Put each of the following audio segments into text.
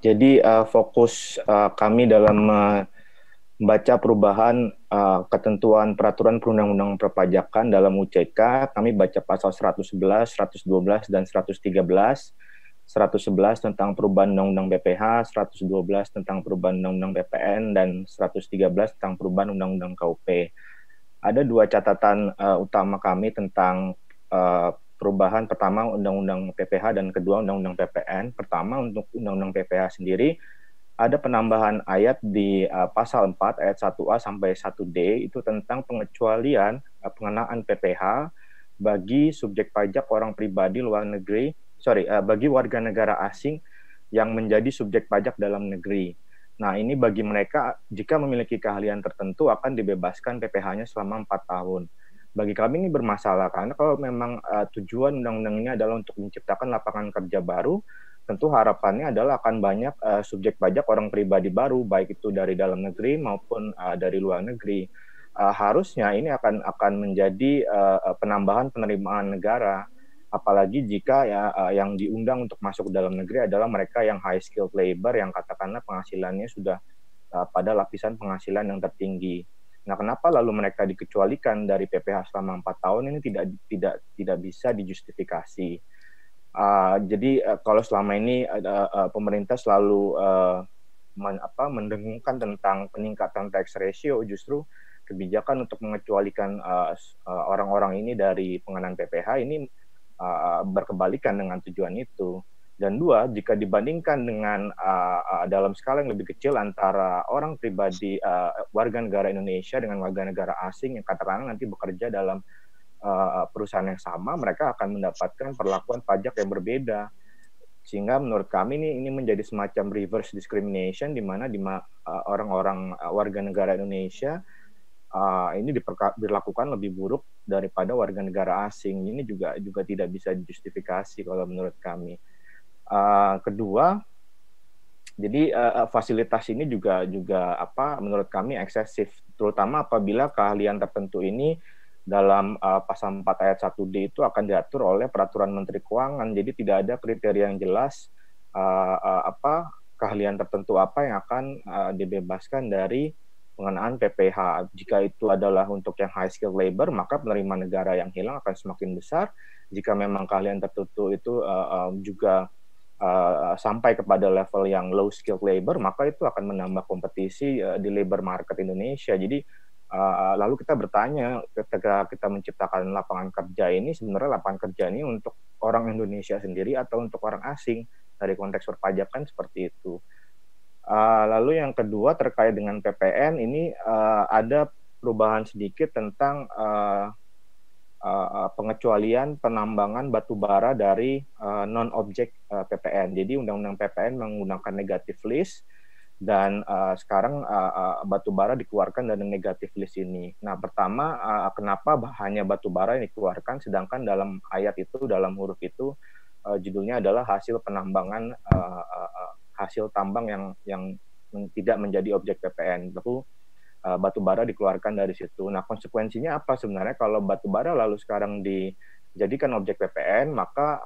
Jadi fokus kami dalam membaca perubahan ketentuan peraturan perundang-undangan perpajakan dalam UCK, kami baca pasal 111, 112, dan 113. 111 tentang perubahan Undang-Undang BPH, 112 tentang perubahan Undang-Undang BPN, dan 113 tentang perubahan Undang-Undang KUP. Ada dua catatan utama kami tentang perubahan, pertama Undang-Undang PPH dan kedua Undang-Undang PPN. Pertama, untuk Undang-Undang PPH sendiri, ada penambahan ayat di pasal 4 ayat 1A sampai 1D itu tentang pengecualian pengenaan PPH bagi subjek pajak orang pribadi luar negeri, bagi warga negara asing yang menjadi subjek pajak dalam negeri. Nah, ini bagi mereka jika memiliki keahlian tertentu akan dibebaskan PPH-nya selama 4 tahun. Bagi kami ini bermasalah karena kalau memang tujuan undang-undang ini adalah untuk menciptakan lapangan kerja baru, tentu harapannya adalah akan banyak subjek pajak orang pribadi baru, baik itu dari dalam negeri maupun dari luar negeri. Harusnya ini akan menjadi penambahan penerimaan negara, apalagi jika yang diundang untuk masuk ke dalam negeri adalah mereka yang high skilled labor, yang katakanlah penghasilannya sudah pada lapisan penghasilan yang tertinggi. Nah, kenapa lalu mereka dikecualikan dari PPH selama 4 tahun ini tidak bisa dijustifikasi. Jadi kalau selama ini pemerintah selalu mendengungkan tentang peningkatan tax ratio, justru kebijakan untuk mengecualikan orang-orang ini dari pengenaan PPH ini berkebalikan dengan tujuan itu. Dan dua, jika dibandingkan dengan dalam skala yang lebih kecil antara orang pribadi warga negara Indonesia dengan warga negara asing yang katakanlah nanti bekerja dalam perusahaan yang sama, mereka akan mendapatkan perlakuan pajak yang berbeda. Sehingga menurut kami ini menjadi semacam reverse discrimination, di mana orang-orang warga negara Indonesia ini dilakukan lebih buruk daripada warga negara asing. Ini juga tidak bisa dijustifikasi kalau menurut kami. Kedua, jadi fasilitas ini juga menurut kami eksesif, terutama apabila keahlian tertentu ini dalam pasal 4 ayat 1D itu akan diatur oleh peraturan Menteri Keuangan. Jadi tidak ada kriteria yang jelas keahlian tertentu apa yang akan dibebaskan dari pengenaan PPH. Jika itu adalah untuk yang high skilled labor, maka penerimaan negara yang hilang akan semakin besar. Jika memang keahlian tertentu itu juga sampai kepada level yang low skilled labor, maka itu akan menambah kompetisi di labor market Indonesia. Jadi lalu kita bertanya, ketika kita menciptakan lapangan kerja ini, sebenarnya lapangan kerja ini untuk orang Indonesia sendiri atau untuk orang asing? Dari konteks perpajakan seperti itu. Lalu yang kedua terkait dengan PPN, ini ada perubahan sedikit tentang pengecualian penambangan batu bara dari non-objek PPN. Jadi Undang-Undang PPN menggunakan negative list, dan sekarang batu bara dikeluarkan dari negative list ini. Nah, pertama, kenapa hanya batu bara yang dikeluarkan, sedangkan dalam ayat itu, dalam huruf itu, judulnya adalah hasil penambangan, hasil tambang yang tidak menjadi objek PPN. Lalu batu bara dikeluarkan dari situ. Nah, konsekuensinya apa sebenarnya kalau batu bara lalu sekarang dijadikan objek PPN, maka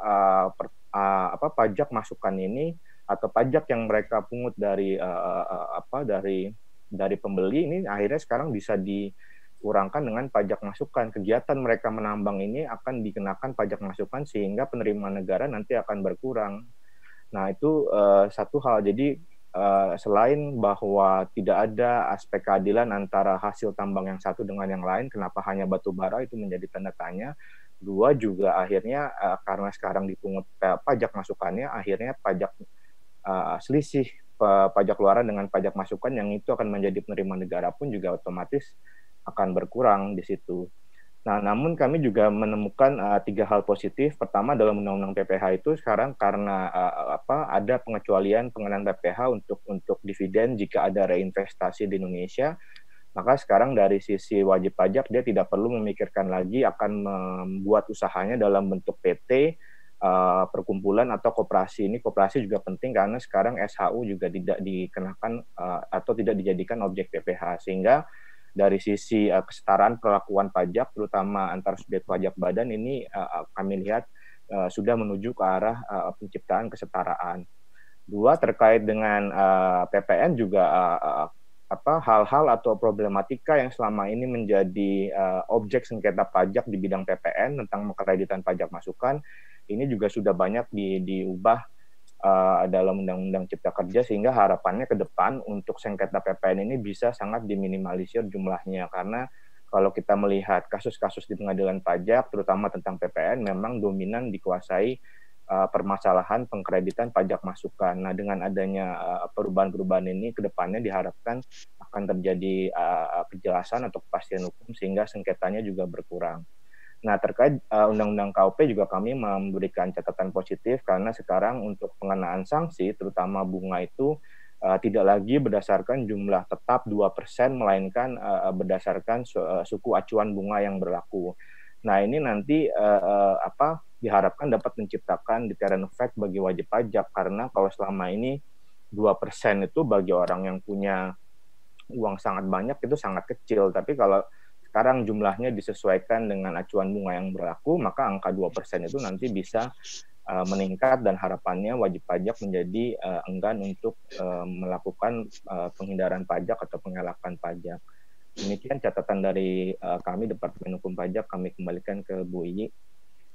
pajak masukan ini atau pajak yang mereka pungut dari dari pembeli ini akhirnya sekarang bisa dikurangkan dengan pajak masukan. Kegiatan mereka menambang ini akan dikenakan pajak masukan sehingga penerimaan negara nanti akan berkurang. Nah, itu satu hal. Jadi selain bahwa tidak ada aspek keadilan antara hasil tambang yang satu dengan yang lain, kenapa hanya batu bara, itu menjadi tanda tanya. Dua, juga akhirnya karena sekarang dipungut pajak masukannya, akhirnya pajak selisih pajak luaran dengan pajak masukan yang itu akan menjadi penerimaan negara pun juga otomatis akan berkurang di situ. Nah, namun kami juga menemukan tiga hal positif. Pertama, dalam Undang-Undang PPH itu sekarang karena ada pengecualian pengenaan PPH untuk dividen jika ada reinvestasi di Indonesia, maka sekarang dari sisi wajib pajak dia tidak perlu memikirkan lagi akan membuat usahanya dalam bentuk PT, perkumpulan atau koperasi. Ini koperasi juga penting karena sekarang SHU juga tidak dikenakan atau tidak dijadikan objek PPH, sehingga dari sisi kesetaraan perlakuan pajak, terutama antar subjek pajak badan, ini kami lihat sudah menuju ke arah penciptaan kesetaraan. Dua, terkait dengan PPN juga hal-hal atau problematika yang selama ini menjadi objek sengketa pajak di bidang PPN tentang kreditan pajak masukan, ini juga sudah banyak diubah dalam Undang-Undang Cipta Kerja, sehingga harapannya ke depan untuk sengketa PPN ini bisa sangat diminimalisir jumlahnya, karena kalau kita melihat kasus-kasus di pengadilan pajak, terutama tentang PPN, memang dominan dikuasai permasalahan pengkreditan pajak masukan. Nah, dengan adanya perubahan-perubahan ini, ke depannya diharapkan akan terjadi kejelasan atau kepastian hukum, sehingga sengketanya juga berkurang. Nah, terkait Undang-Undang KUP juga kami memberikan catatan positif, karena sekarang untuk pengenaan sanksi, terutama bunga itu tidak lagi berdasarkan jumlah tetap 2%, melainkan berdasarkan suku acuan bunga yang berlaku. Nah, ini nanti diharapkan dapat menciptakan deterrent effect bagi wajib pajak, karena kalau selama ini 2% itu bagi orang yang punya uang sangat banyak itu sangat kecil, tapi kalau sekarang jumlahnya disesuaikan dengan acuan bunga yang berlaku, maka angka 2% itu nanti bisa meningkat, dan harapannya wajib pajak menjadi enggan untuk melakukan penghindaran pajak atau pengelakan pajak. Demikian catatan dari kami Departemen Hukum Pajak, kami kembalikan ke Bu Iyi.